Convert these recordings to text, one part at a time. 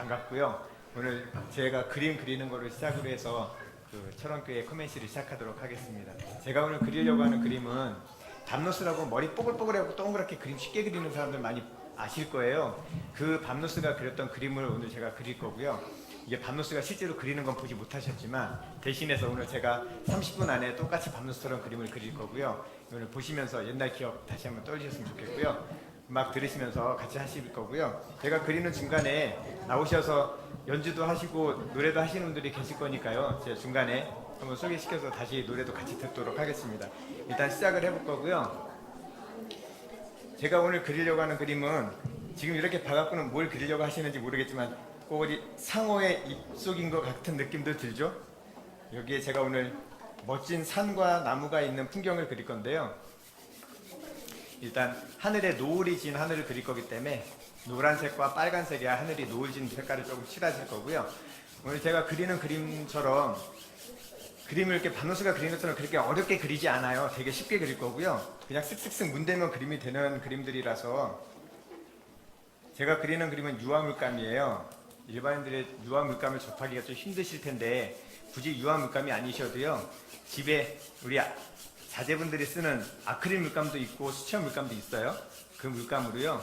반갑고요. 오늘 제가 그림 그리는 거를 시작으로 해서 그 철원교회 커맨시를 시작하도록 하겠습니다. 제가 오늘 그리려고 하는 그림은 밤노스라고 머리 뽀글뽀글하고 동그랗게 그림 쉽게 그리는 사람들 많이 아실 거예요. 그 밤노스가 그렸던 그림을 오늘 제가 그릴 거고요. 이게 밤노스가 실제로 그리는 건 보지 못하셨지만 대신해서 오늘 제가 30분 안에 똑같이 밤노스처럼 그림을 그릴 거고요. 오늘 보시면서 옛날 기억 다시 한번 떠올리셨으면 좋겠고요. 음악 들으시면서 같이 하실 거고요. 제가 그리는 중간에 나오셔서 연주도 하시고 노래도 하시는 분들이 계실 거니까요. 제가 중간에 한번 소개시켜서 다시 노래도 같이 듣도록 하겠습니다. 일단 시작을 해볼 거고요. 제가 오늘 그리려고 하는 그림은 지금 이렇게 봐갖고는 뭘 그리려고 하시는지 모르겠지만 꼬리 상어의 입속인 것 같은 느낌도 들죠? 여기에 제가 오늘 멋진 산과 나무가 있는 풍경을 그릴 건데요. 일단 하늘에 노을이 진 하늘을 그릴 거기 때문에 노란색과 빨간색의 하늘이 노을 진 색깔을 조금 칠하실 거고요. 오늘 제가 그리는 그림처럼 그림을 이렇게 밤노스가 그리는 것처럼 그렇게 어렵게 그리지 않아요. 되게 쉽게 그릴 거고요. 그냥 쓱쓱쓱 문대면 그림이 되는 그림들이라서 제가 그리는 그림은 유화물감이에요. 일반인들의 유화물감을 접하기가 좀 힘드실 텐데 굳이 유화물감이 아니셔도요. 집에 우리 자제분들이 쓰는 아크릴 물감도 있고 수채화 물감도 있어요. 그 물감으로요.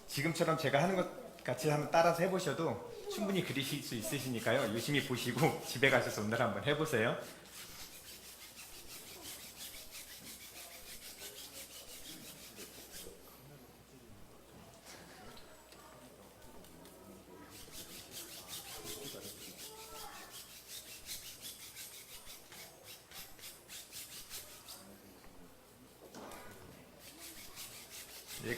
지금처럼 제가 하는 것 같이 한번 따라서 해보셔도 충분히 그리실 수 있으시니까요. 유심히 보시고 집에 가셔서 오늘 한번 해보세요.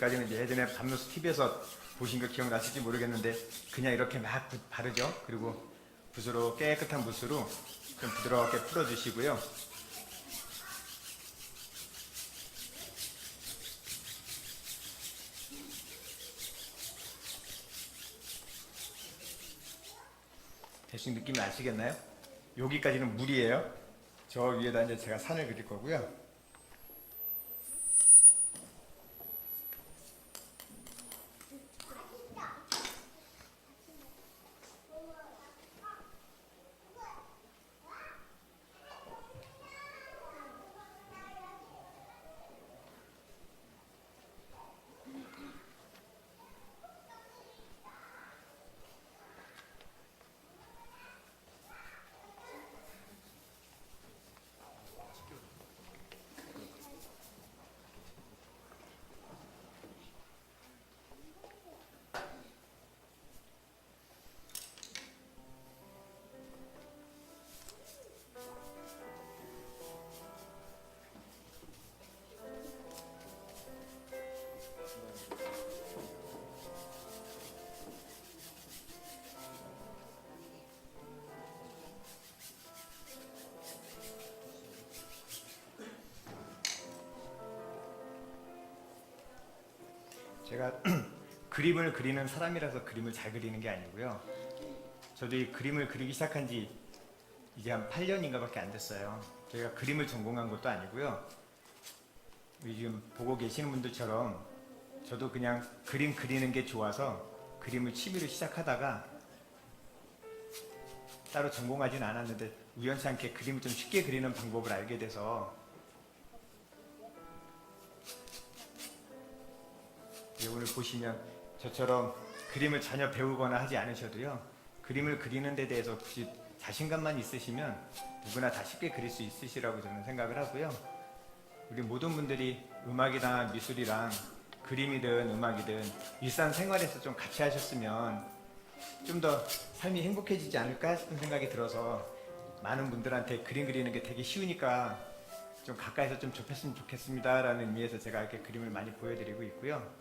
여기까지는 이제 예전에 밤노스 TV에서 보신 거 기억나실지 모르겠는데 그냥 이렇게 막 바르죠. 그리고 붓으로 깨끗한 붓으로 좀 부드럽게 풀어주시고요. 대충 느낌이 아시겠나요? 여기까지는 물이에요. 저 위에다 이제 제가 산을 그릴 거고요. 제가 그림을 그리는 사람이라서 그림을 잘 그리는 게 아니고요. 저도 이 그림을 그리기 시작한 지 이제 한 8년인가 밖에 안 됐어요. 제가 그림을 전공한 것도 아니고요. 지금 보고 계시는 분들처럼 저도 그냥 그림 그리는 게 좋아서 그림을 취미로 시작하다가 따로 전공하진 않았는데 우연치 않게 그림을 좀 쉽게 그리는 방법을 알게 돼서 오늘 보시면 저처럼 그림을 전혀 배우거나 하지 않으셔도요. 그림을 그리는 데 대해서 굳이 자신감만 있으시면 누구나 다 쉽게 그릴 수 있으시라고 저는 생각을 하고요. 우리 모든 분들이 음악이랑 미술이랑 그림이든 음악이든 일상생활에서 좀 같이 하셨으면 좀 더 삶이 행복해지지 않을까 싶은 생각이 들어서 많은 분들한테 그림 그리는 게 되게 쉬우니까 좀 가까이서 좀 접했으면 좋겠습니다 라는 의미에서 제가 이렇게 그림을 많이 보여드리고 있고요.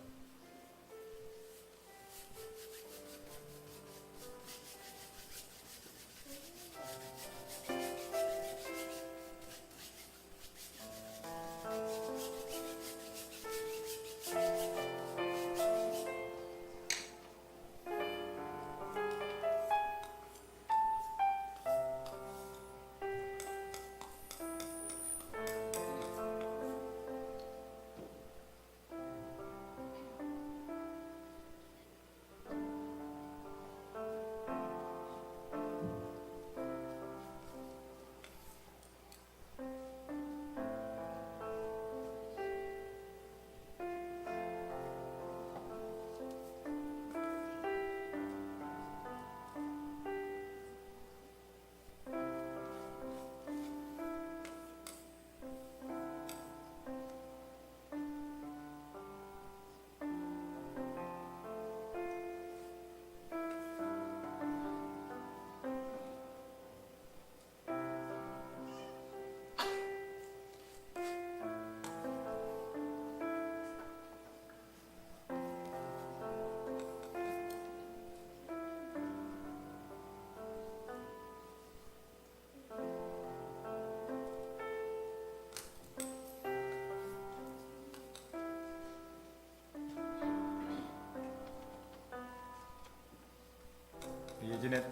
예전에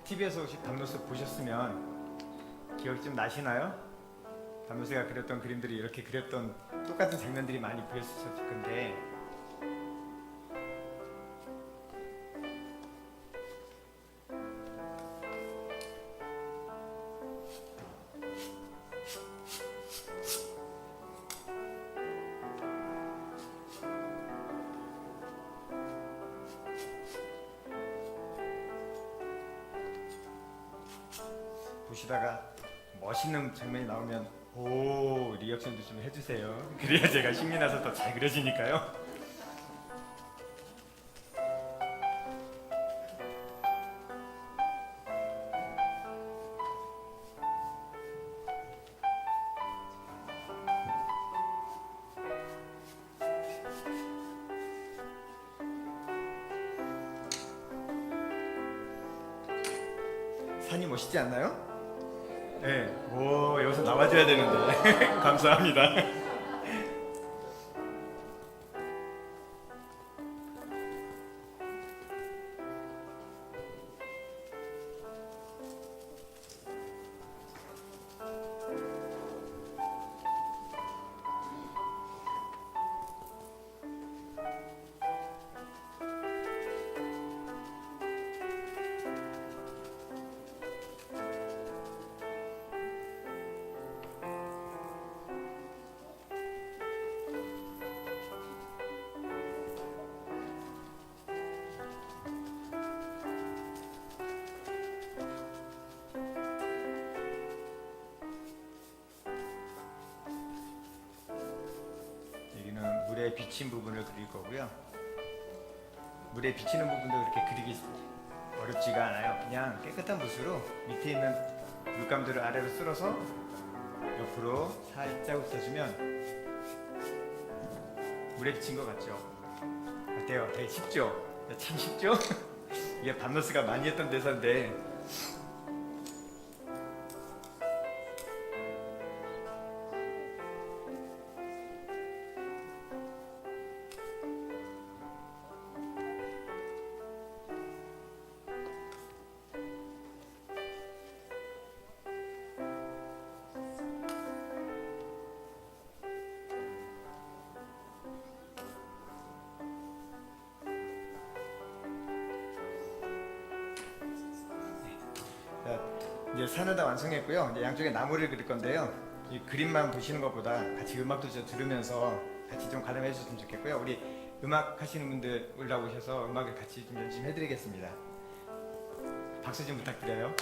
TV에서 혹시 담노스 보셨으면 기억 좀 나시나요? 담노스가 그렸던 그림들이 이렇게 그렸던 똑같은 장면들이 많이 보였을 건데 보시다가 멋있는 장면이 나오면 오 리액션도 좀 해주세요. 그래야 제가 신이 나서 더 잘 그려지니까요. 산이 멋있지 않나요? 네, 오 여기서 나와줘야 되는데 감사합니다. 여기는 물에 비친 부분을 그릴 거고요. 물에 비치는 부분도 그렇게 그리기 어렵지가 않아요. 그냥 깨끗한 붓으로 밑에 있는 물감들을 아래로 쓸어서 옆으로 살짝 흩어주면 물에 비친 것 같죠? 어때요? 되게 쉽죠? 참 쉽죠? 이게 밤노스가 많이 했던 대사인데 이제 산을 다 완성했고요. 이제 양쪽에 나무를 그릴 건데요. 이 그림만 보시는 것보다 같이 음악도 좀 들으면서 같이 좀 가름해 주셨으면 좋겠고요. 우리 음악 하시는 분들 올라오셔서 음악을 같이 좀 연습해 드리겠습니다. 박수 좀 부탁드려요.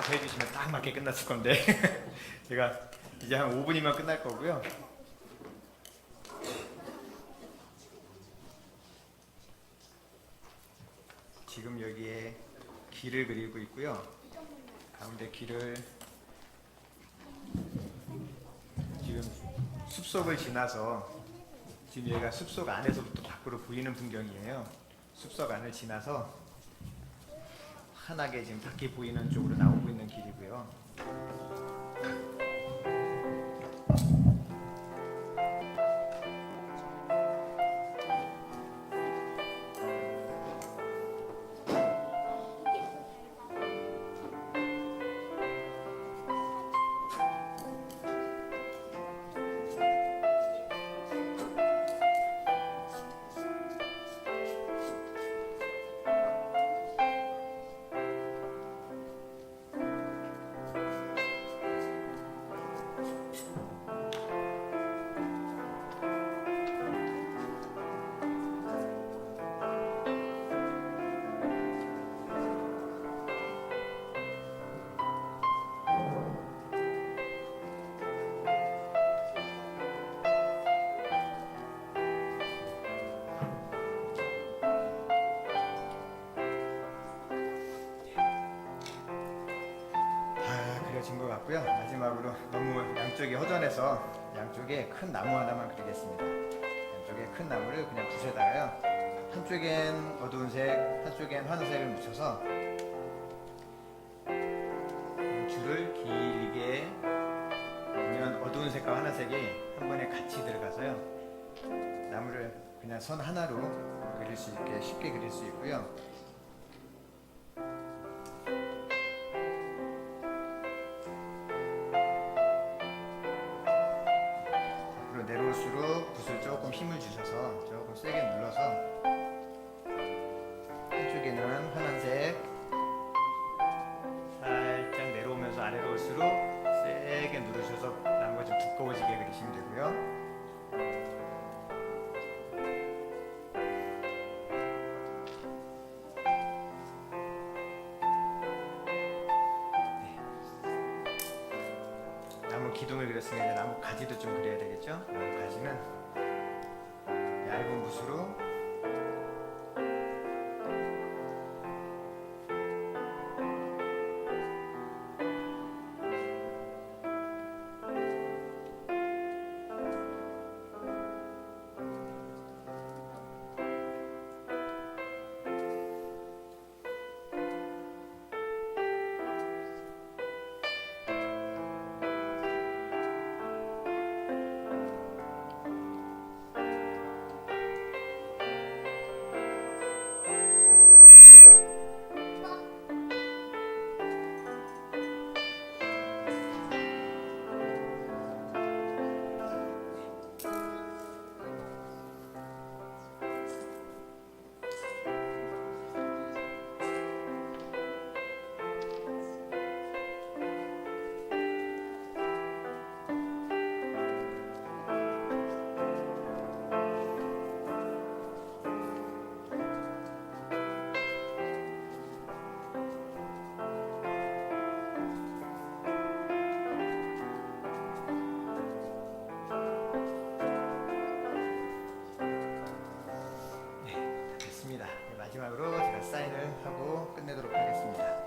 더 해주시면 딱 맞게 끝났을 건데 제가 이제 한 5분이면 끝날 거고요. 지금 여기에 길을 그리고 있고요. 가운데 길을 지금 숲속을 지나서, 지금 여기가 숲속 안에서부터 밖으로 보이는 풍경이에요. 숲속 안을 지나서 환하게 지금 밖에 보이는 쪽으로 나오고 있는 길이고요. 그려진 것 같고요. 마지막으로 너무 양쪽이 허전해서 양쪽에 큰 나무 하나만 그리겠습니다. 양쪽에 큰 나무를 그냥 붓에다가요, 한쪽엔 어두운 색, 한쪽엔 환색을 묻혀서 줄을 길게 보면 어두운 색과 환색이 한 번에 같이 들어가서요, 나무를 그냥 선 하나로 그릴 수 있게 쉽게 그릴 수 있고요. 내려올수록 붓을 조금 힘을 주셔서 조금 세게 눌러서 한쪽에는 환한색, 살짝 내려오면서 아래로 올수록 세게 누르셔서 나무가 좀 두꺼워지게 그리시면 되고요. 나무 기둥을 그렸으면 이제 나무 가지도 좀 그려야 되겠죠? 나무 가지는 얇은 붓으로 마지막으로 제가 사인을 하고 끝내도록 하겠습니다.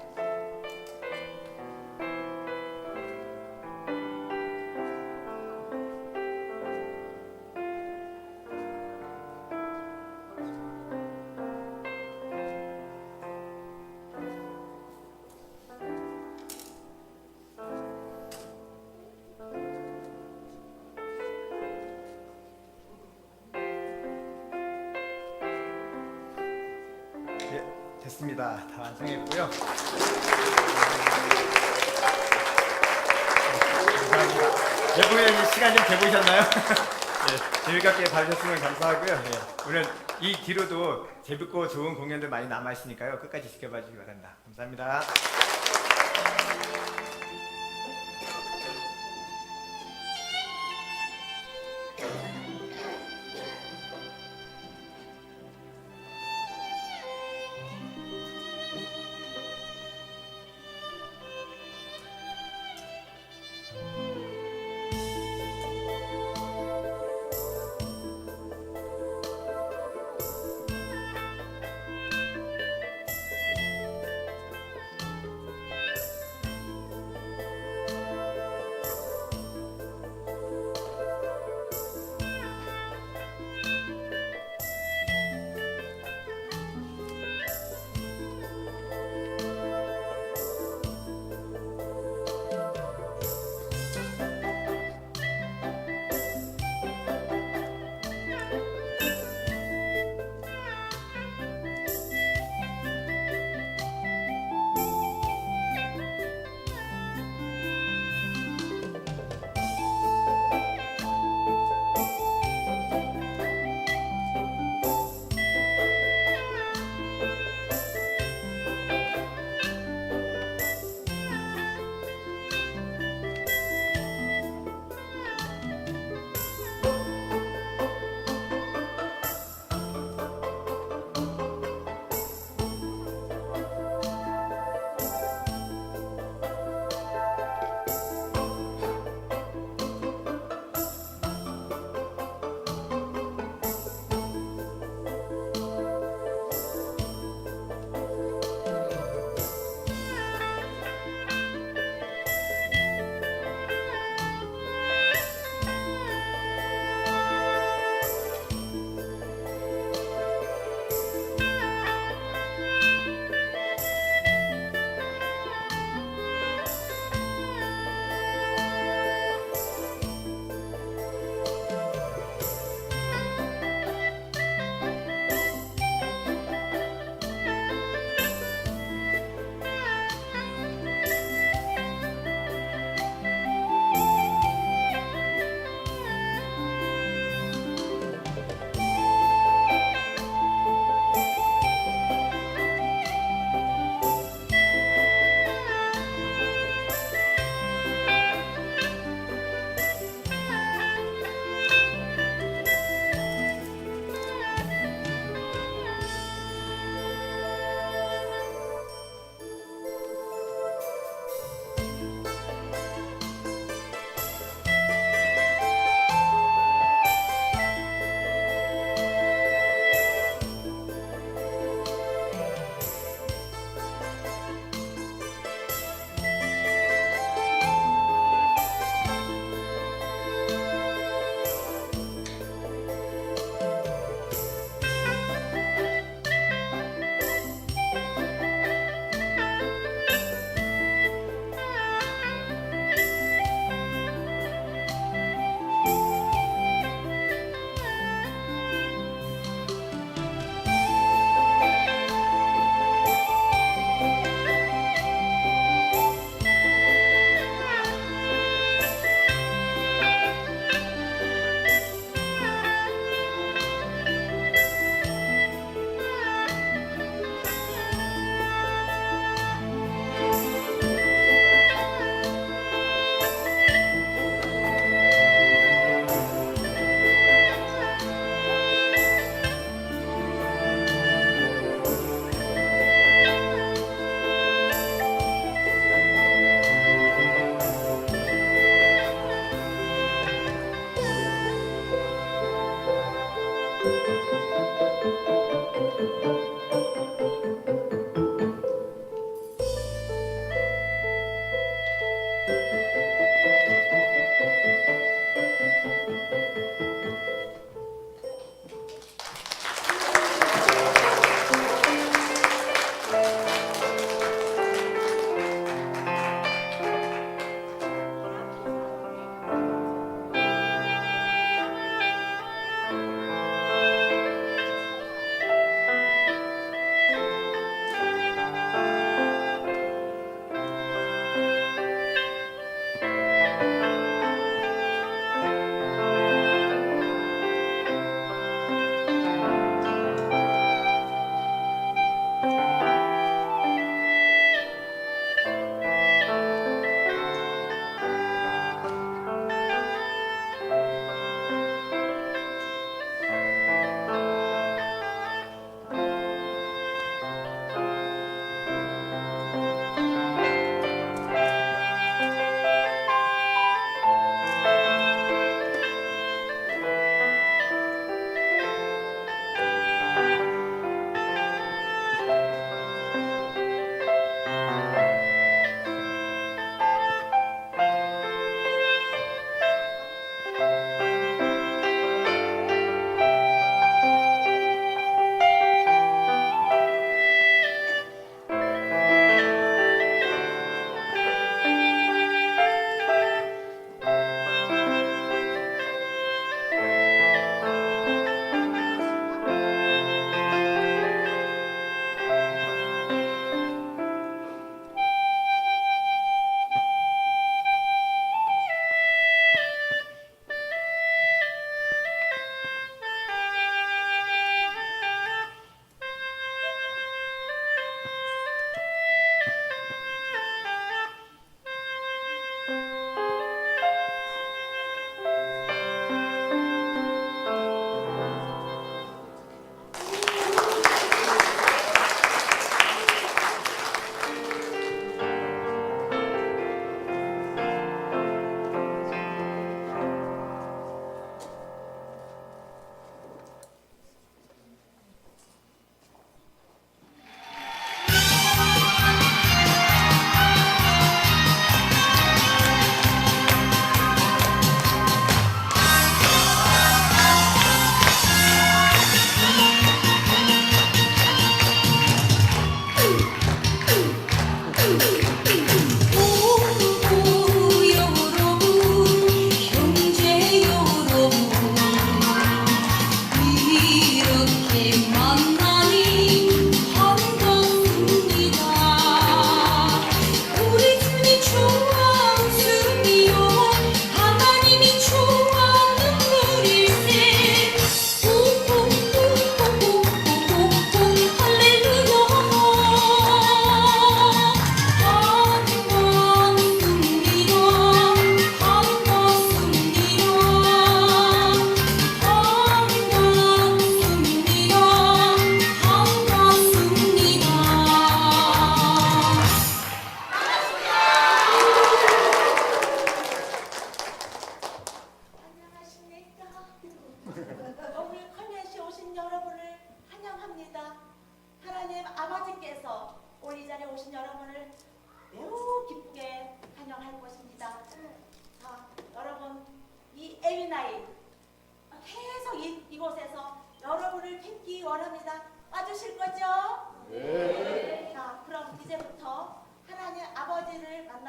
됐습니다. 다 완성했고요. 감사합니다. 대보님 시간 좀 돼보셨나요? 네, 재미있게 봐주셨으면 감사하고요. 네, 오늘 이 뒤로도 재밌고 좋은 공연들 많이 남아있으니까요. 끝까지 지켜봐 주시기 바랍니다. 감사합니다.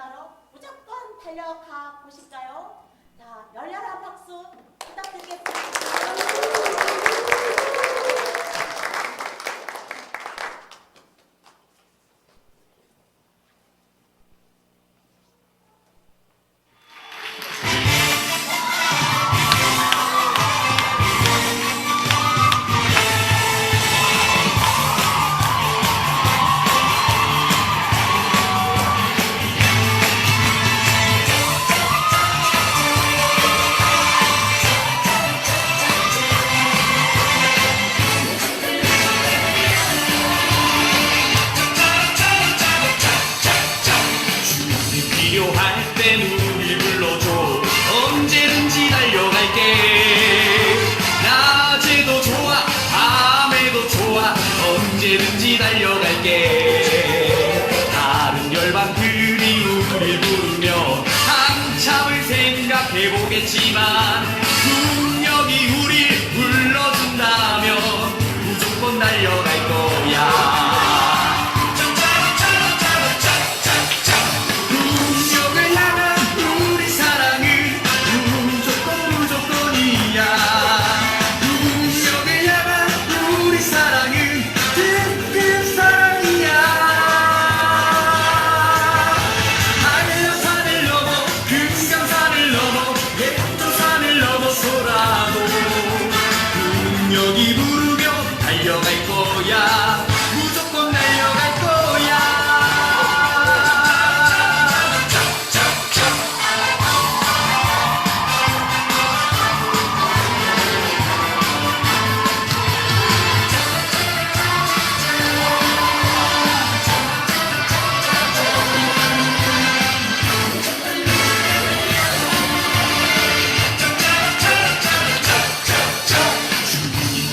만나러 무조건 달려가 보실까요? 자, 열렬한 박수 부탁드리겠습니다. 필요할 땐 우릴 불러줘. 언제든지 달려갈게. 낮에도 좋아 밤에도 좋아 언제든지 달려갈게. 다른 열방들이 우릴 부르며 한참을 생각해보겠지만 분명히 우릴 불러준다면 무조건 달려갈 거야. 여기 부르며 달려갈 거야. 무조건 달려갈 거야.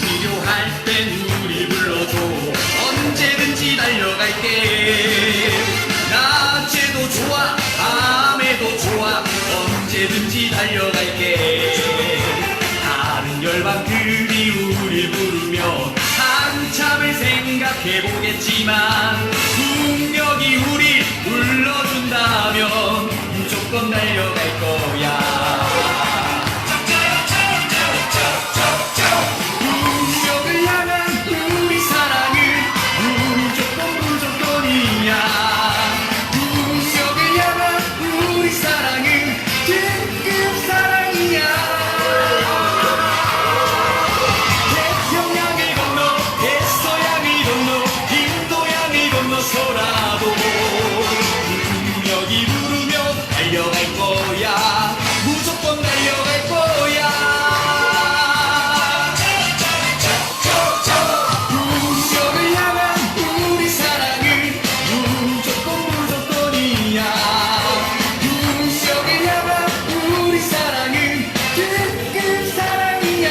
필요할 땐 우리 불러줘. 언제든지 달려갈게. 낮에도 좋아 밤에도 좋아 언제든지 달려갈게. 다른 열방들이 우릴 부르며 한참을 생각해보겠지만 분명히 우릴 불러준다면 무조건 달려갈 거야. 여기 부르며 달려갈 거야. 무조건 달려갈 거야. 운명을 향한 우리 사랑은 무조건이야. 운명을 향한 우리 사랑은 특급 사랑이야.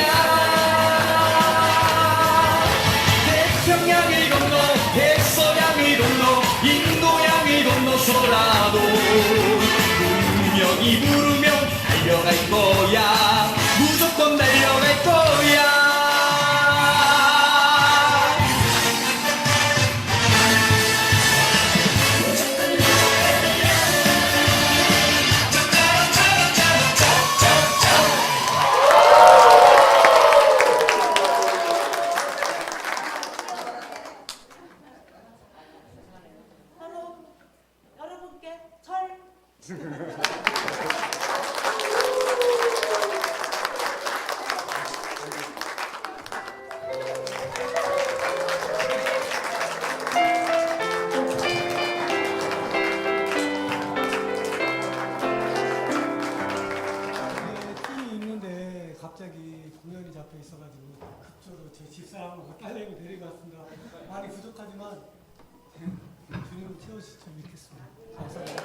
태평양을 건너 대서양을 건너 인도양을 건너서라도 분명히 부르며 달려갈 거야. 무조건 달려갈 거야. 여러분께 절 팀이 있는데 갑자기 공연이 잡혀 있어가지고 급조로 제 집사람하고 딸내미 데리고 왔습니다. 많이 부족하지만 주님을 채워주시면 좋겠습니다. 감사합니다.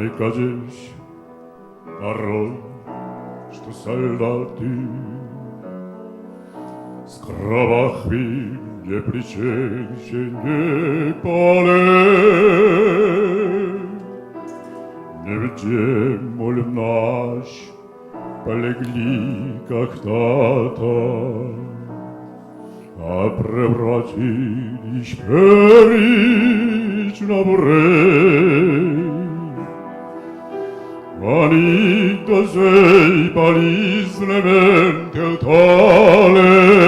Мне кажешь, порой, что солдаты с кровавым непричащение полей. Не ведь молим наш полегли когда-то, а превратились первично в рей. Они дозей полизнеmente талей,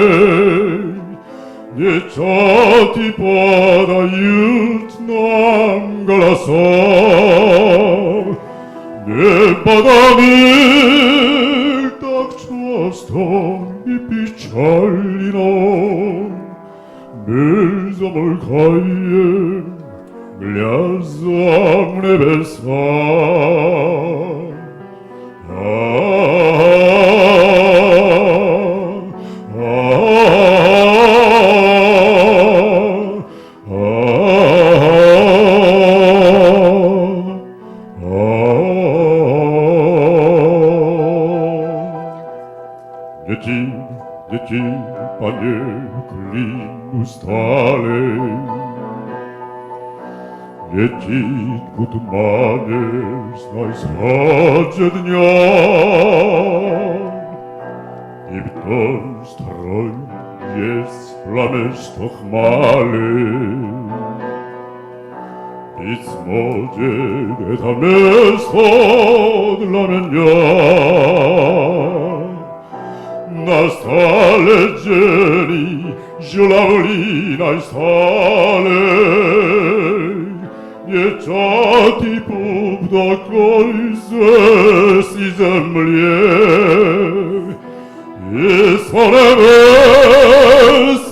Девчата подают нам голоса, не поданы так часто и печально. Мы замолкаем, глядя в небеса. Дети поникли, устали, летит в тумане, знай, сходя дня, и в том строй есть пламя, что хмали. И смотрит это место для меня. Настали dzieli, żurawlina stale, dzieciaki pubda końce si zemlje, i słoneme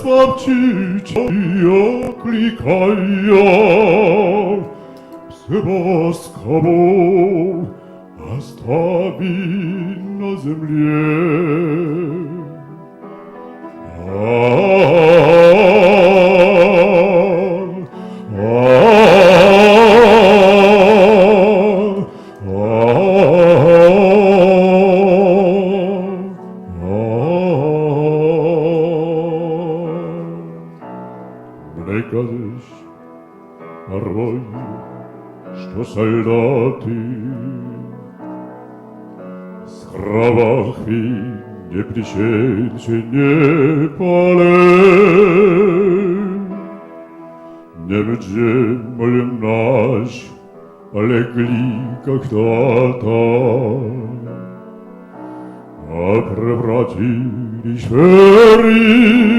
słabcicze oklikają, psy łaskawo ostawi na земле. Мне кажется, порой, что солдаты с кровавых непричащение полей. Не молим наш, полегли когда-то, а превратились в рей.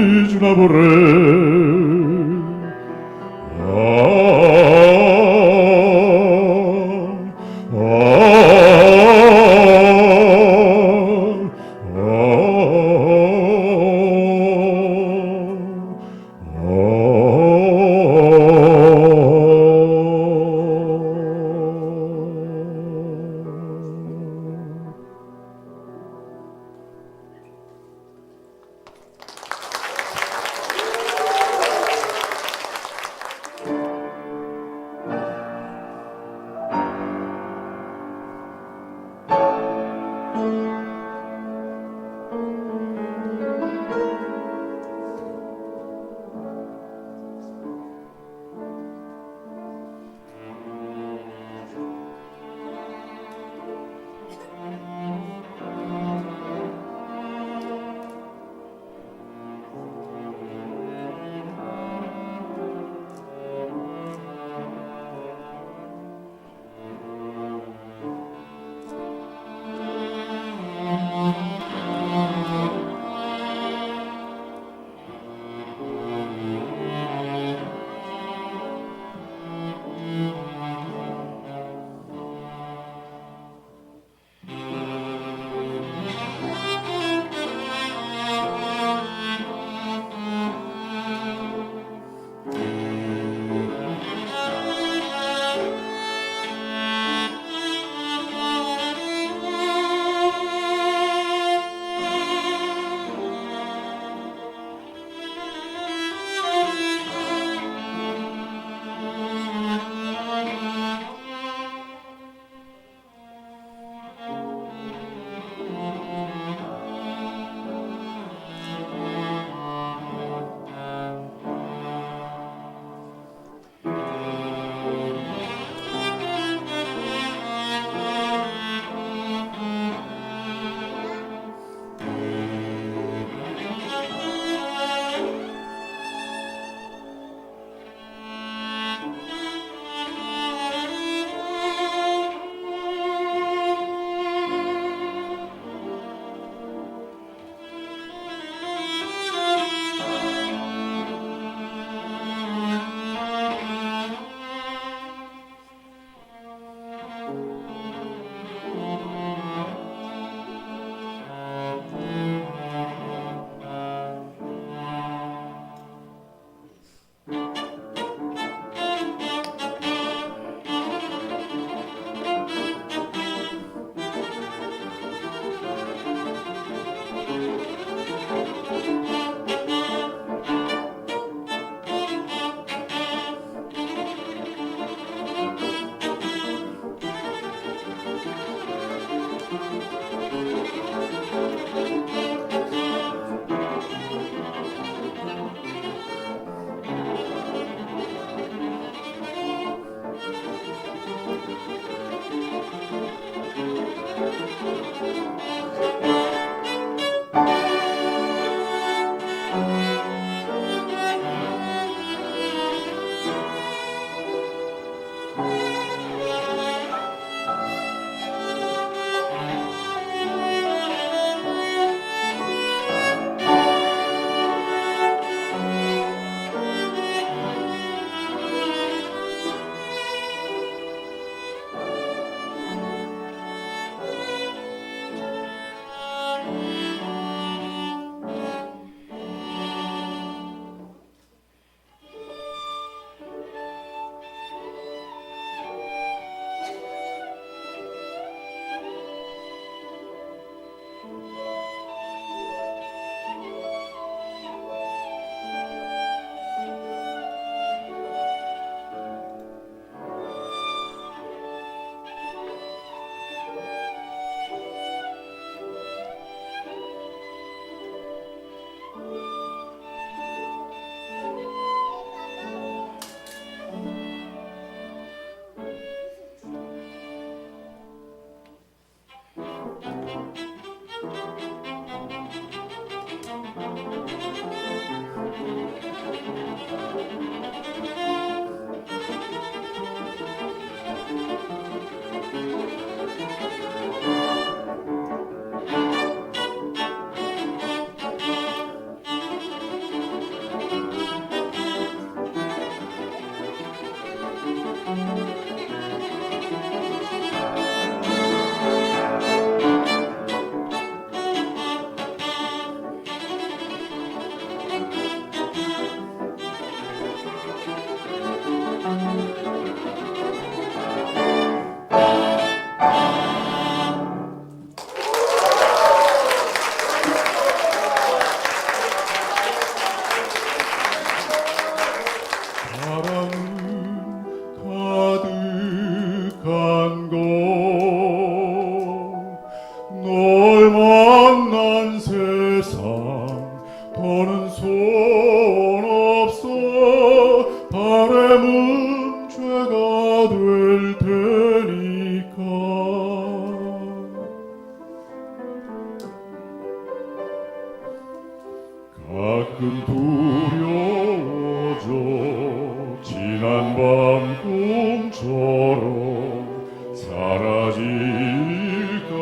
사라질까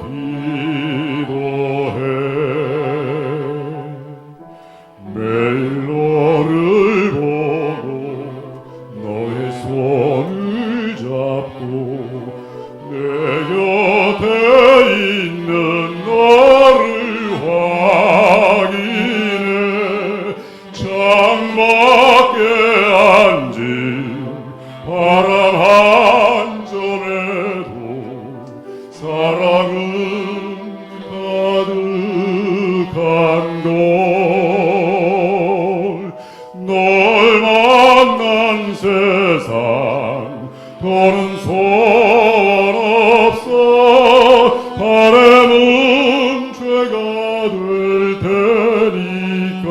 기도해 매일 너를 보고 너의 손을 잡고 내 곁에 있는 너를 확인해 창밖에 앉은 바람 한 점에도 사랑은 가득한 걸 널 만난 세상 더는 소원 없어 바람은 죄가 될 테니까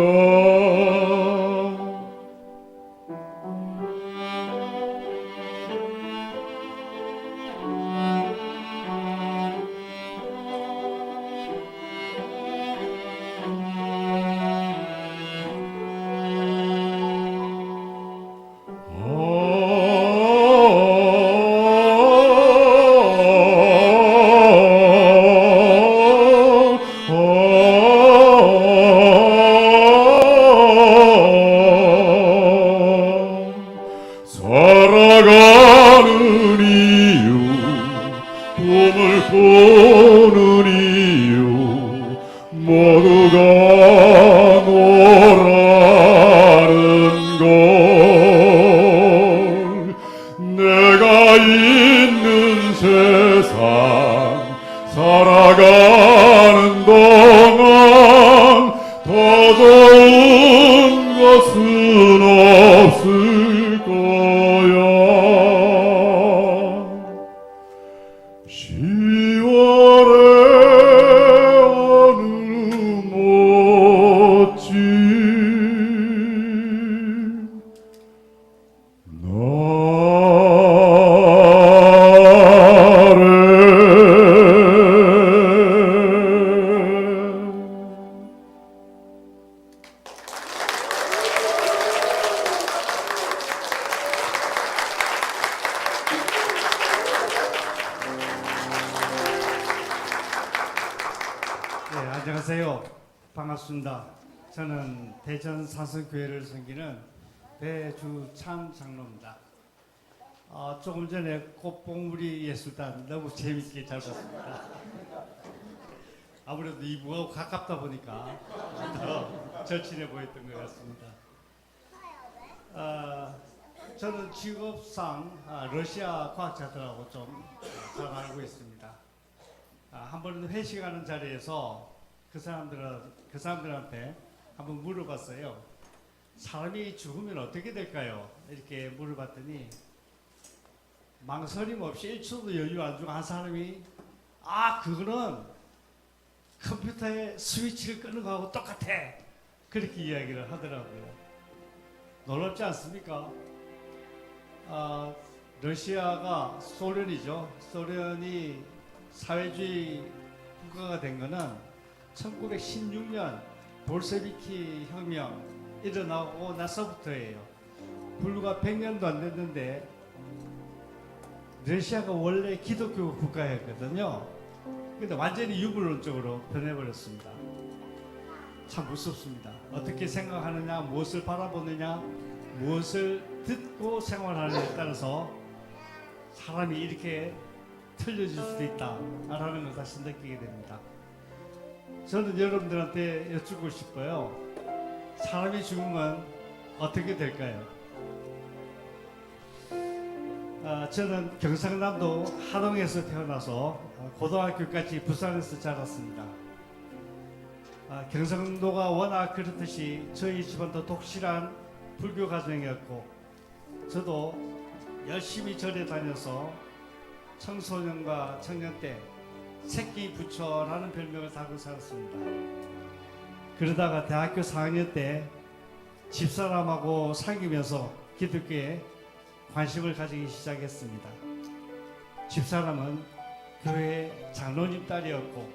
살아가는 이유 꿈을 꾸는 이유 모두가 너라는 걸 내가 있는 세상 살아가는 동안 더 좋은 것은 없을 거야 10월의 어느 멋진 네, 안녕하세요. 반갑습니다. 저는 대전 사성교회를 섬기는 배주찬 장로입니다. 조금 전에 꽃봉우리 예술단 너무 재밌게 잘 봤습니다. 아무래도 이부하고 가깝다 보니까 더 절친해 보였던 것 같습니다. 저는 직업상 러시아 과학자들하고 좀 잘 알고 있습니다. 한 번은 회식하는 자리에서 그 사람들한테 한번 물어봤어요. 사람이 죽으면 어떻게 될까요? 이렇게 물어봤더니 망설임 없이 1초도 여유 안 주고 한 사람이 그거는 컴퓨터에 스위치를 끄는 거하고 똑같아. 그렇게 이야기를 하더라고요. 놀랍지 않습니까? 러시아가 소련이죠. 소련이 사회주의 국가가 된 거는 1916년 볼셰비키 혁명 일어나고 나서부터예요. 불과 100년도 안 됐는데 러시아가 원래 기독교 국가였거든요. 근데 완전히 유물론적으로 변해버렸습니다. 참 무섭습니다. 어떻게 생각하느냐, 무엇을 바라보느냐, 무엇을 듣고 생활하느냐에 따라서 사람이 이렇게 틀려질 수도 있다라는 걸 다시 느끼게 됩니다. 저는 여러분들한테 여쭙고 싶어요. 사람이 죽으면 어떻게 될까요? 저는 경상남도 하동에서 태어나서 고등학교까지 부산에서 자랐습니다. 경상도가 워낙 그렇듯이 저희 집안도 독실한 불교 가정이었고 저도 열심히 절에 다녀서 청소년과 청년 때 새끼 부처라는 별명을 달고 살았습니다. 그러다가 대학교 4학년 때 집사람하고 사귀면서 기독교에 관심을 가지기 시작했습니다. 집사람은 교회 장로님 딸이었고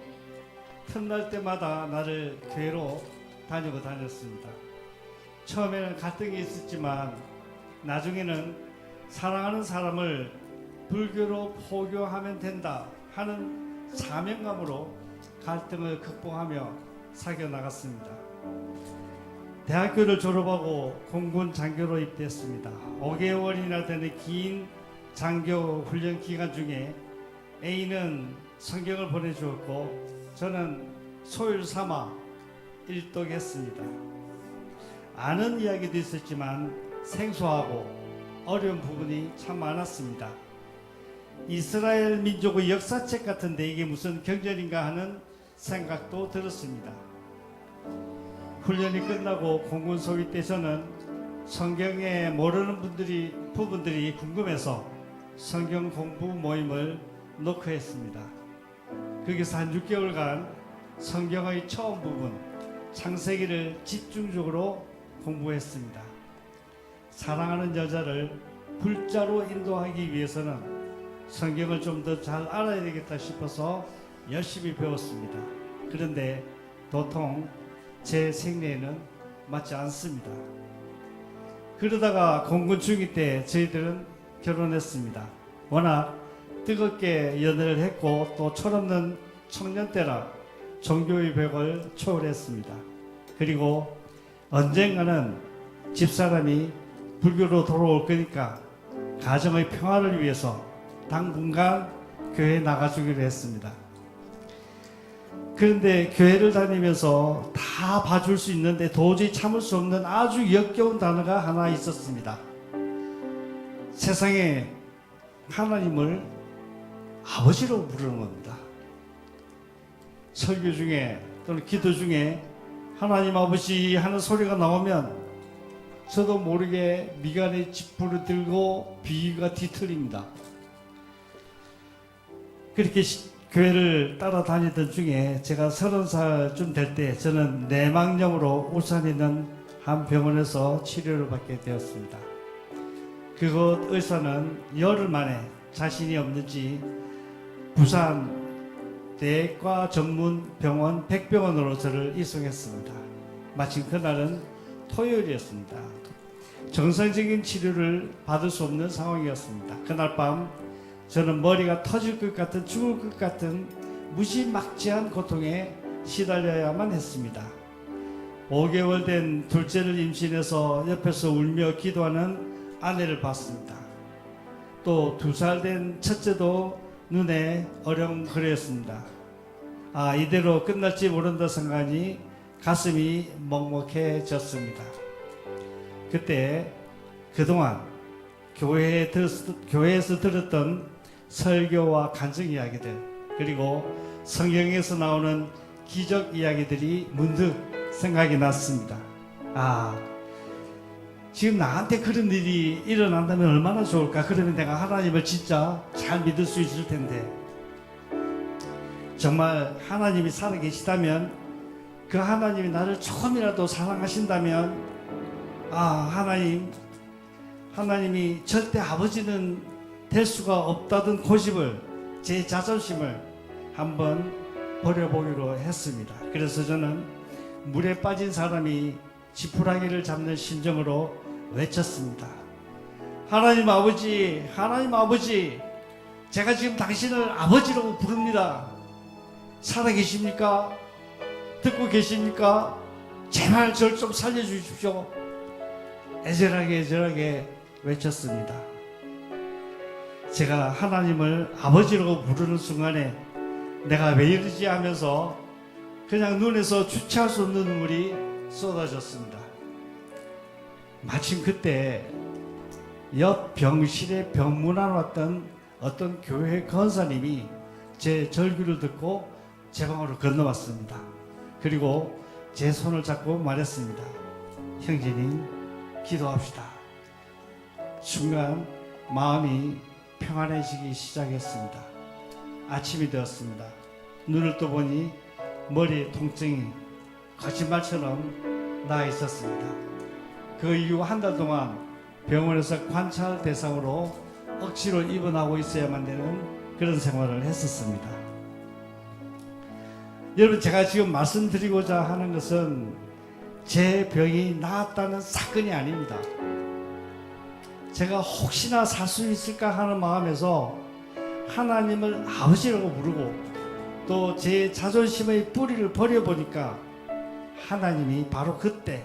틈날 때마다 나를 교회로 다녔습니다. 처음에는 갈등이 있었지만 나중에는 사랑하는 사람을 불교로 포교하면 된다 하는 사명감으로 갈등을 극복하며 사겨 나갔습니다. 대학교를 졸업하고 공군 장교로 입대했습니다. 5개월이나 되는 긴 장교 훈련 기간 중에 A는 성경을 보내주었고 저는 소율 삼아 일독했습니다. 아는 이야기도 있었지만 생소하고 어려운 부분이 참 많았습니다. 이스라엘 민족의 역사책 같은데 이게 무슨 경전인가 하는 생각도 들었습니다. 훈련이 끝나고 공군 소위 때 저는 성경에 모르는 부분들이 궁금해서 성경 공부 모임을 놓고 했습니다. 거기서 한 6개월간 성경의 처음 부분 창세기를 집중적으로 공부했습니다. 사랑하는 여자를 불자로 인도하기 위해서는 성경을 좀 더 잘 알아야 되겠다 싶어서 열심히 배웠습니다. 그런데 도통 제 생애에는 맞지 않습니다. 그러다가 공군 중위 때 저희들은 결혼했습니다. 워낙 뜨겁게 연애를 했고 또 철없는 청년 때라 종교의 벽을 초월했습니다. 그리고 언젠가는 집사람이 불교로 돌아올 거니까 가정의 평화를 위해서 당분간 교회에 나가주기로 했습니다. 그런데 교회를 다니면서 다 봐줄 수 있는데 도저히 참을 수 없는 아주 역겨운 단어가 하나 있었습니다. 세상에 하나님을 아버지로 부르는 겁니다. 설교 중에 또는 기도 중에 하나님 아버지 하는 소리가 나오면 저도 모르게 미간에 지푸를 들고 비위가 뒤틀립니다. 그렇게 교회를 따라다니던 중에 제가 30살쯤 될 때 저는 뇌망염으로 울산에 있는 한 병원에서 치료를 받게 되었습니다. 그곳 의사는 열흘 만에 자신이 없는지 부산 내과 전문 병원 백병원으로 저를 이송했습니다. 마침 그날은 토요일이었습니다. 정상적인 치료를 받을 수 없는 상황이었습니다. 그날 밤 저는 머리가 터질 것 같은 죽을 것 같은 무지막지한 고통에 시달려야만 했습니다. 5개월 된 둘째를 임신해서 옆에서 울며 기도하는 아내를 봤습니다. 또 2살 된 첫째도 눈에 어령거렸습니다. 아, 이대로 끝날지 모른다 생각하니 가슴이 먹먹해졌습니다. 그때 그동안 교회에서 들었던 설교와 간증 이야기들 그리고 성경에서 나오는 기적 이야기들이 문득 생각이 났습니다. 아, 지금 나한테 그런 일이 일어난다면 얼마나 좋을까? 그러면 내가 하나님을 진짜 잘 믿을 수 있을 텐데 정말 하나님이 살아계시다면 그 하나님이 나를 조금이라도 사랑하신다면 아, 하나님이 절대 아버지는 될 수가 없다던 고집을 제 자존심을 한번 버려보기로 했습니다. 그래서 저는 물에 빠진 사람이 지푸라기를 잡는 심정으로 외쳤습니다. 하나님 아버지, 하나님 아버지, 제가 지금 당신을 아버지라고 부릅니다. 살아계십니까? 듣고 계십니까? 제발 저를 좀 살려주십시오. 애절하게 외쳤습니다. 제가 하나님을 아버지라고 부르는 순간에 내가 왜 이러지 하면서 그냥 눈에서 주체할 수 없는 눈물이 쏟아졌습니다. 마침 그때 옆 병실에 병문안 왔던 어떤 교회 권사님이 제 절규를 듣고 제 방으로 건너왔습니다. 그리고 제 손을 잡고 말했습니다. 형제님, 기도합시다. 순간 마음이 평안해지기 시작했습니다. 아침이 되었습니다. 눈을 떠보니 머리에 통증이 거짓말처럼 나 있었습니다. 그 이후 한 달 동안 병원에서 관찰 대상으로 억지로 입원하고 있어야만 되는 그런 생활을 했었습니다. 여러분, 제가 지금 말씀드리고자 하는 것은 제 병이 나았다는 사건이 아닙니다. 제가 혹시나 살 수 있을까 하는 마음에서 하나님을 아버지라고 부르고 또 제 자존심의 뿌리를 버려보니까 하나님이 바로 그때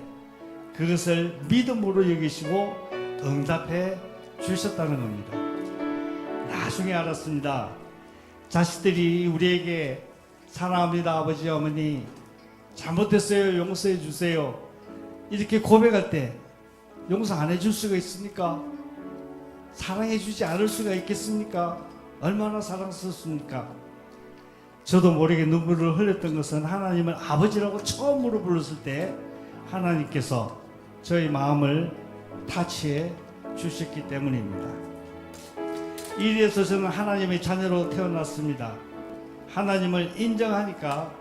그것을 믿음으로 여기시고 응답해 주셨다는 겁니다. 나중에 알았습니다. 자식들이 우리에게 사랑합니다 아버지 어머니 잘못했어요 용서해 주세요 이렇게 고백할 때 용서 안 해줄 수가 있습니까? 사랑해 주지 않을 수가 있겠습니까? 얼마나 사랑스럽습니까? 저도 모르게 눈물을 흘렸던 것은 하나님을 아버지라고 처음으로 불렀을 때 하나님께서 저희 마음을 타치해 주셨기 때문입니다. 이래서 저는 하나님의 자녀로 태어났습니다. 하나님을 인정하니까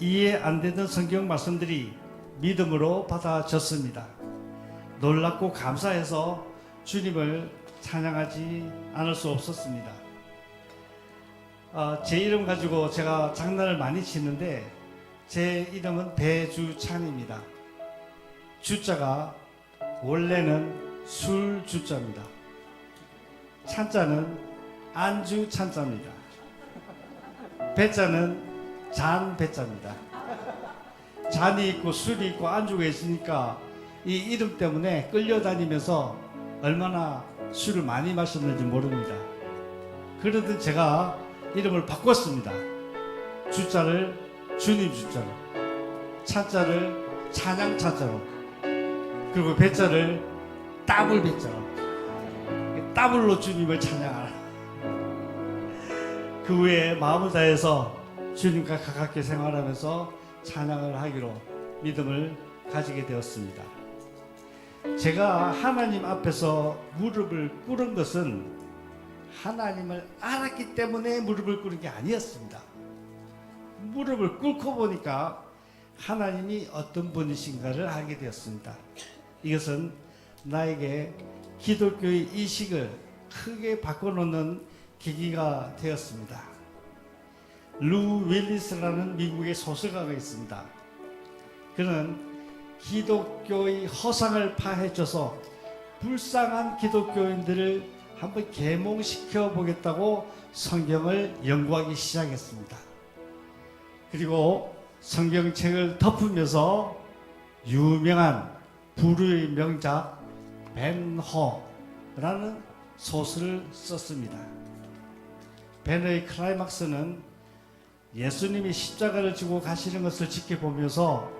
이해 안 되던 성경 말씀들이 믿음으로 받아졌습니다. 놀랍고 감사해서 주님을 찬양하지 않을 수 없었습니다. 제 이름 가지고 제가 장난을 많이 치는데 제 이름은 배주찬입니다. 주자가 원래는 술 주자입니다. 찬자는 안주 찬자입니다. 배자는 잔 배자입니다. 잔이 있고 술이 있고 안주가 있으니까 이 이름 때문에 끌려다니면서 얼마나 술을 많이 마셨는지 모릅니다. 그러던 제가 이름을 바꿨습니다. 주자를 주님 주자로, 찬자를 찬양 찬자로, 그리고 배자를 따블 배자로, 따블로 주님을 찬양하라. 그 후에 마음을 다해서 주님과 가깝게 생활하면서 찬양을 하기로 믿음을 가지게 되었습니다. 제가 하나님 앞에서 무릎을 꿇은 것은 하나님을 알았기 때문에 무릎을 꿇은 게 아니었습니다. 무릎을 꿇고 보니까 하나님이 어떤 분이신가를 알게 되었습니다. 이것은 나에게 기독교의 이식을 크게 바꿔놓는 계기가 되었습니다. 루 윌리스라는 미국의 소설가가 있습니다. 그는 기독교의 허상을 파헤쳐서 불쌍한 기독교인들을 한번 계몽시켜 보겠다고 성경을 연구하기 시작했습니다. 그리고 성경책을 덮으면서 유명한 불후의 명작 벤허라는 소설을 썼습니다. 벤허의 클라이막스는 예수님이 십자가를 지고 가시는 것을 지켜보면서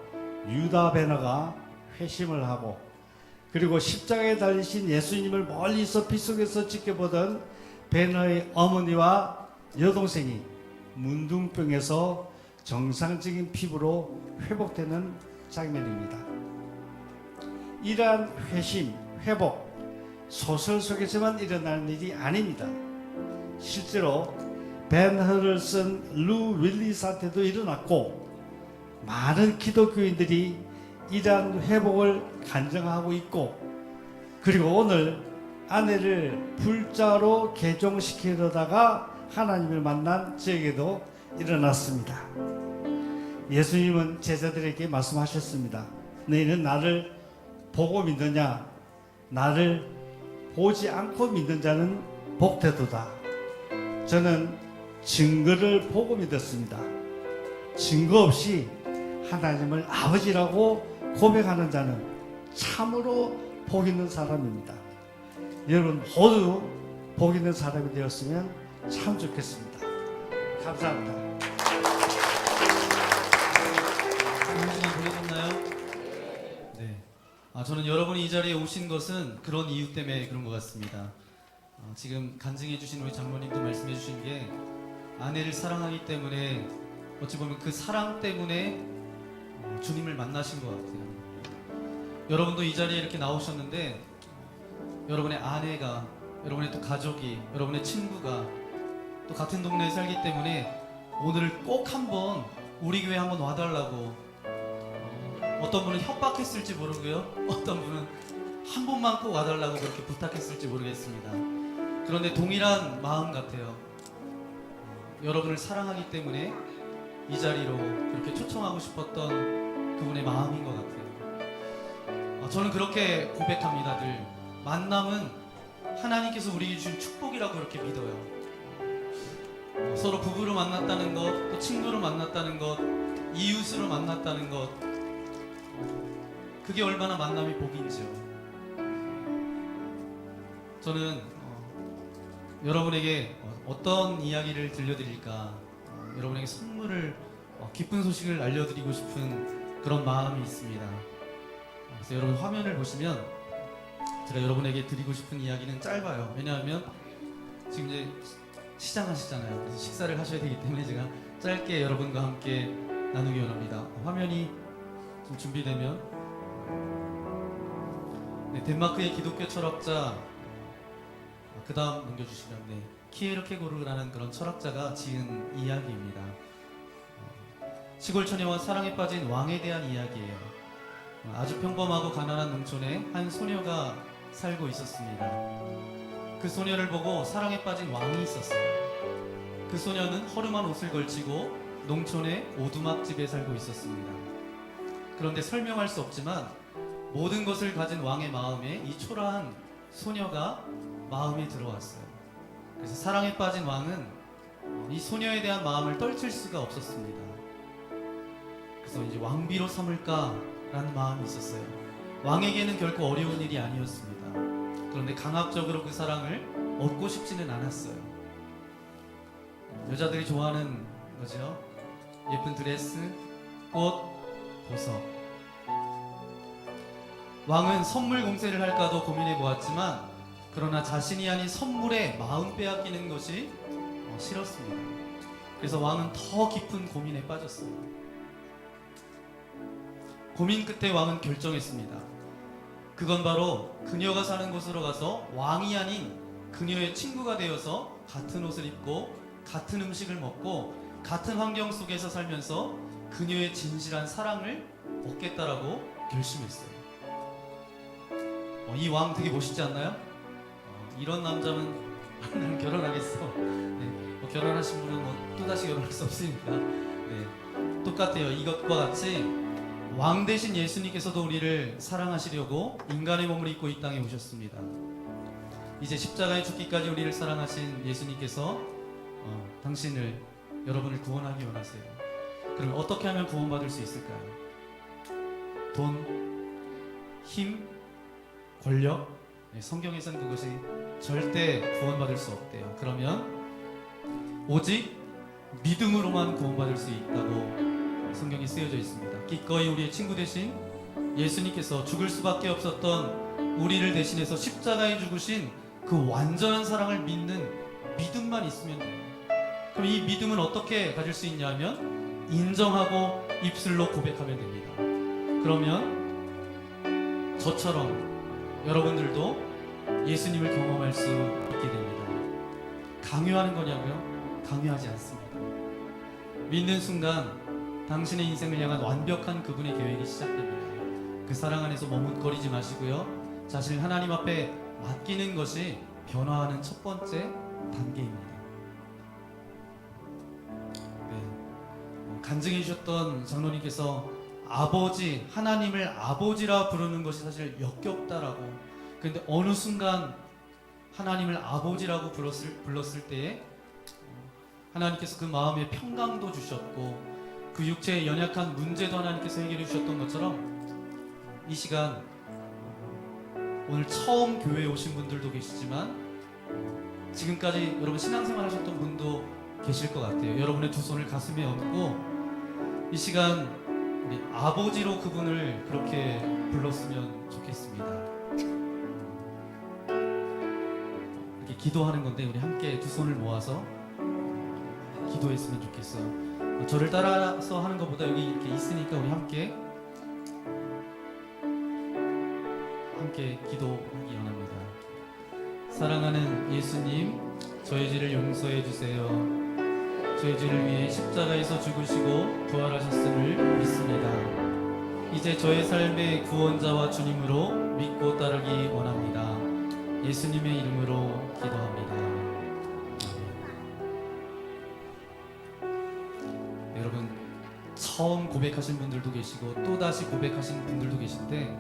유다 벤허가 회심을 하고 그리고 십자가에 달리신 예수님을 멀리서 빗속에서 지켜보던 벤허의 어머니와 여동생이 문둥병에서 정상적인 피부로 회복되는 장면입니다. 이러한 회심, 회복, 소설 속에서만 일어나는 일이 아닙니다. 실제로 벤허를 쓴 루 윌리스한테도 일어났고 많은 기독교인들이 이러한 회복을 간증하고 있고 그리고 오늘 아내를 불자로 개종시키려다가 하나님을 만난 저에게도 일어났습니다. 예수님은 제자들에게 말씀하셨습니다. 너희는 나를 보고 믿느냐? 나를 보지 않고 믿는 자는 복되도다. 저는 증거를 보고 믿었습니다. 증거 없이 하나님을 아버지라고 고백하는 자는 참으로 복 있는 사람입니다. 여러분 모두 복 있는 사람이 되었으면 참 좋겠습니다. 감사합니다. 좋은 시간 보내셨나요? 네. 저는 여러분이 이 자리에 오신 것은 그런 이유 때문에 그런 것 같습니다. 지금 간증해 주신 우리 장모님도 말씀해 주신 게 아내를 사랑하기 때문에 어찌 보면 그 사랑 때문에 주님을 만나신 것 같아요. 여러분도 이 자리에 이렇게 나오셨는데 여러분의 아내가, 여러분의 또 가족이, 여러분의 친구가 또 같은 동네에 살기 때문에 오늘 꼭 한번 우리 교회 한번 와달라고 어떤 분은 협박했을지 모르고요. 어떤 분은 한 번만 꼭 와달라고 그렇게 부탁했을지 모르겠습니다. 그런데 동일한 마음 같아요. 여러분을 사랑하기 때문에 이 자리로 이렇게 초청하고 싶었던 그분의 마음인 것 같아요. 저는 그렇게 고백합니다. 늘 만남은 하나님께서 우리에게 주신 축복이라고 그렇게 믿어요. 서로 부부로 만났다는 것, 또 친구로 만났다는 것, 이웃으로 만났다는 것, 그게 얼마나 만남의 복인지요. 저는 여러분에게 어떤 이야기를 들려드릴까, 여러분에게 선물을, 기쁜 소식을 알려드리고 싶은 그런 마음이 있습니다. 그래서 여러분 화면을 보시면 제가 여러분에게 드리고 싶은 이야기는 짧아요. 왜냐하면 지금 이제 시장하시잖아요. 그래서 식사를 하셔야 되기 때문에 제가 짧게 여러분과 함께 나누기 원합니다. 화면이 좀 준비되면, 네, 덴마크의 기독교 철학자, 그 다음 넘겨주시면, 네, 키에르케고르라는 그런 철학자가 지은 이야기입니다. 시골 처녀와 사랑에 빠진 왕에 대한 이야기예요. 아주 평범하고 가난한 농촌에 한 소녀가 살고 있었습니다. 그 소녀를 보고 사랑에 빠진 왕이 있었어요. 그 소녀는 허름한 옷을 걸치고 농촌의 오두막집에 살고 있었습니다. 그런데 설명할 수 없지만 모든 것을 가진 왕의 마음에 이 초라한 소녀가 마음에 들어왔어요. 그래서 사랑에 빠진 왕은 이 소녀에 대한 마음을 떨칠 수가 없었습니다. 그래서 이제 왕비로 삼을까라는 마음이 있었어요. 왕에게는 결코 어려운 일이 아니었습니다. 그런데 강압적으로 그 사랑을 얻고 싶지는 않았어요. 여자들이 좋아하는 거죠. 예쁜 드레스, 꽃, 보석. 왕은 선물 공세를 할까도 고민해 보았지만 그러나 자신이 아닌 선물에 마음 빼앗기는 것이 싫었습니다. 그래서 왕은 더 깊은 고민에 빠졌어요. 고민 끝에 왕은 결정했습니다. 그건 바로 그녀가 사는 곳으로 가서 왕이 아닌 그녀의 친구가 되어서 같은 옷을 입고 같은 음식을 먹고 같은 환경 속에서 살면서 그녀의 진실한 사랑을 얻겠다라고 결심했어요. 이 왕 되게 멋있지 않나요? 이런 남자는 나는 결혼하겠어. 네, 결혼하신 분은 또다시 결혼할 수 없으니까. 네, 똑같아요. 이것과 같이 왕 대신 예수님께서도 우리를 사랑하시려고 인간의 몸을 입고 이 땅에 오셨습니다. 이제 십자가에 죽기까지 우리를 사랑하신 예수님께서 여러분을 구원하기 원하세요. 그럼 어떻게 하면 구원받을 수 있을까요? 돈, 힘, 권력? 네, 성경에서는 그것이 절대 구원받을 수 없대요. 그러면 오직 믿음으로만 구원받을 수 있다고 성경에 쓰여져 있습니다. 기꺼이 우리의 친구 대신 예수님께서 죽을 수밖에 없었던 우리를 대신해서 십자가에 죽으신 그 완전한 사랑을 믿는 믿음만 있으면 돼요. 그럼 이 믿음은 어떻게 가질 수 있냐 하면 인정하고 입술로 고백하면 됩니다. 그러면 저처럼 여러분들도 예수님을 경험할 수 있게 됩니다. 강요하는 거냐고요? 강요하지 않습니다. 믿는 순간 당신의 인생을 향한 완벽한 그분의 계획이 시작됩니다. 그 사랑 안에서 머뭇거리지 마시고요. 자신을 하나님 앞에 맡기는 것이 변화하는 첫 번째 단계입니다. 네. 간증해 주셨던 장로님께서 아버지, 하나님을 아버지라 부르는 것이 사실 역겹다라고. 그런데 어느 순간 하나님을 아버지라고 불렀을 때에 하나님께서 그 마음에 평강도 주셨고 그 육체의 연약한 문제도 하나님께서 해결해 주셨던 것처럼 이 시간 오늘 처음 교회에 오신 분들도 계시지만 지금까지 여러분 신앙생활 하셨던 분도 계실 것 같아요. 여러분의 두 손을 가슴에 얹고 이 시간 우리 아버지로 그분을 그렇게 불렀으면 좋겠습니다. 이렇게 기도하는 건데 우리 함께 두 손을 모아서 기도했으면 좋겠어요. 저를 따라서 하는 것보다 여기 이렇게 있으니까 우리 함께 기도하기 원합니다. 사랑하는 예수님, 저의 죄를 용서해 주세요. 저의 죄를 위해 십자가에서 죽으시고 부활하셨음을 믿습니다. 이제 저의 삶의 구원자와 주님으로 믿고 따르기 원합니다. 예수님의 이름으로 기도합니다. 네, 여러분 처음 고백하신 분들도 계시고 또다시 고백하신 분들도 계신데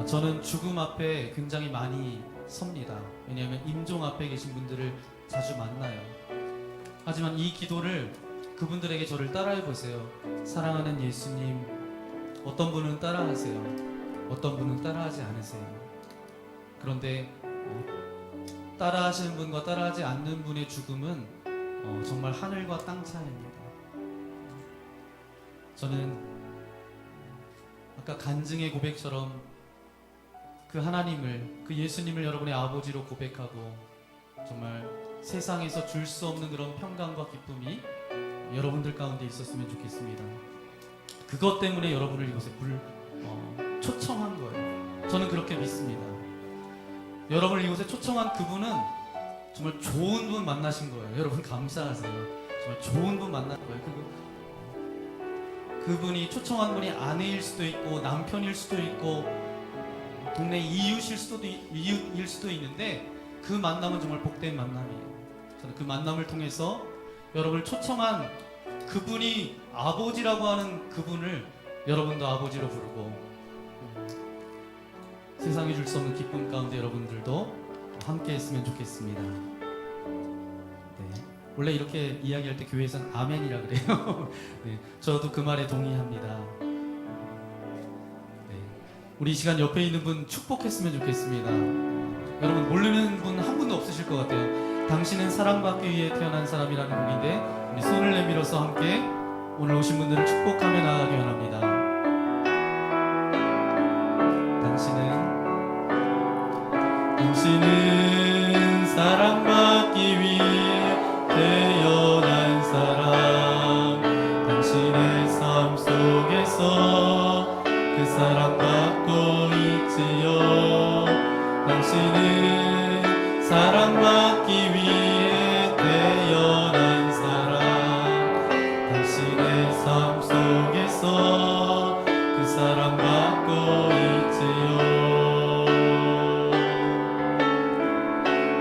저는 죽음 앞에 굉장히 많이 섭니다. 왜냐하면 임종 앞에 계신 분들을 자주 만나요. 하지만 이 기도를 그분들에게 저를 따라해 보세요. 사랑하는 예수님, 어떤 분은 따라하세요. 어떤 분은 따라하지 않으세요. 그런데 따라하시는 분과 따라하지 않는 분의 죽음은 정말 하늘과 땅 차이입니다. 저는 아까 간증의 고백처럼 그 하나님을, 그 예수님을 여러분의 아버지로 고백하고 정말 세상에서 줄 수 없는 그런 평강과 기쁨이 여러분들 가운데 있었으면 좋겠습니다. 그것 때문에 여러분을 이곳에 초청한 거예요. 저는 그렇게 믿습니다. 여러분을 이곳에 초청한 그분은 정말 좋은 분 만나신 거예요. 여러분 감사하세요. 정말 좋은 분 만난 거예요. 그분이 초청한 분이 아내일 수도 있고 남편일 수도 있고 동네 이웃일 수도 있는데 그 만남은 정말 복된 만남이에요. 저는 그 만남을 통해서 여러분을 초청한 그분이 아버지라고 하는 그분을 여러분도 아버지로 부르고 세상이 줄 수 없는 기쁨 가운데 여러분들도 함께 했으면 좋겠습니다. 네. 원래 이렇게 이야기할 때 교회에서는 아멘이라 그래요. 네. 저도 그 말에 동의합니다. 네. 우리 이 시간 옆에 있는 분 축복했으면 좋겠습니다. 여러분 모르는 분 한 분도 없으실 것 같아요. 당신은 사랑받기 위해 태어난 사람이라는 곡인데 우리 손을 내밀어서 함께 오늘 오신 분들을 축복하며 나아가기 원합니다. 당신은 사랑받기 위해 태어난 사람. 당신의 삶 속에서 그 사랑받고 있지요. 당신은 사랑받기 위해 태어난 사람. 당신의 삶 속에서 그 사랑받고 있지요.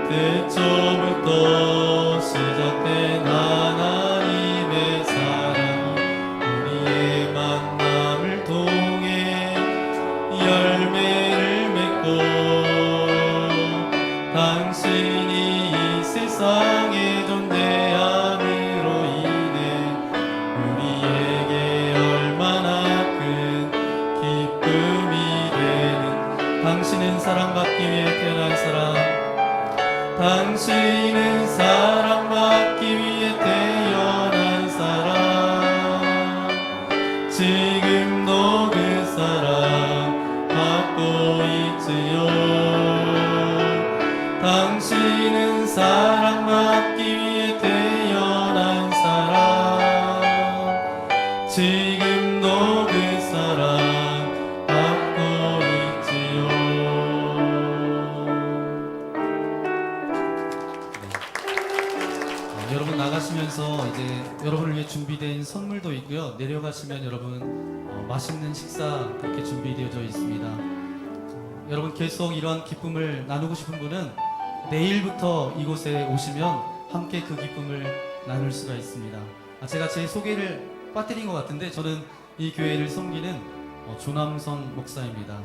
태초부터 시작된 하나님의 사랑, 우리의 만남을 통해 열매를 맺고 당신이 이 세상에 존재함으로 인해 우리에게 얼마나 큰 기쁨이 되는. 당신은 사랑받기 위해 태어난 사람. 당신은 사랑받기 위해 태어난 사람. 지금도 그 사랑 받고 있지요. 당신은 사랑받기 위해 태어난 사람. 지금도 그 사랑 받고 있지요. 여러분 나가시면서 이제 여러분을 위해 준비된 선물도 있고요. 내려가시면 여러분 맛있는 식사 그렇게 준비되어져 있습니다. 여러분 계속 이러한 기쁨을 나누고 싶은 분은 내일부터 이곳에 오시면 함께 그 기쁨을 나눌 수가 있습니다. 제가 제 소개를 빠뜨린 것 같은데 저는 이 교회를 섬기는 조남성 목사입니다.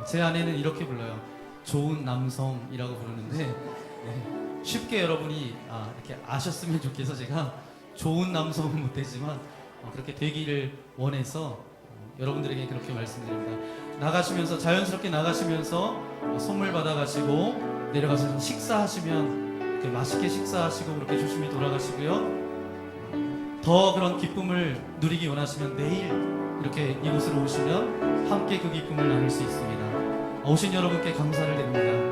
제 아내는 이렇게 불러요. 좋은 남성이라고 부르는데 네. 쉽게 여러분이 이렇게 아셨으면 좋겠어 제가 좋은 남성은 못되지만 그렇게 되기를 원해서 여러분들에게 그렇게 말씀드립니다. 나가시면서 자연스럽게 나가시면서 선물 받아가시고 내려가셔서 식사하시면 이렇게 맛있게 식사하시고 그렇게 조심히 돌아가시고요. 더 그런 기쁨을 누리기 원하시면 내일 이렇게 이곳으로 오시면 함께 그 기쁨을 나눌 수 있습니다. 오신 여러분께 감사를 드립니다.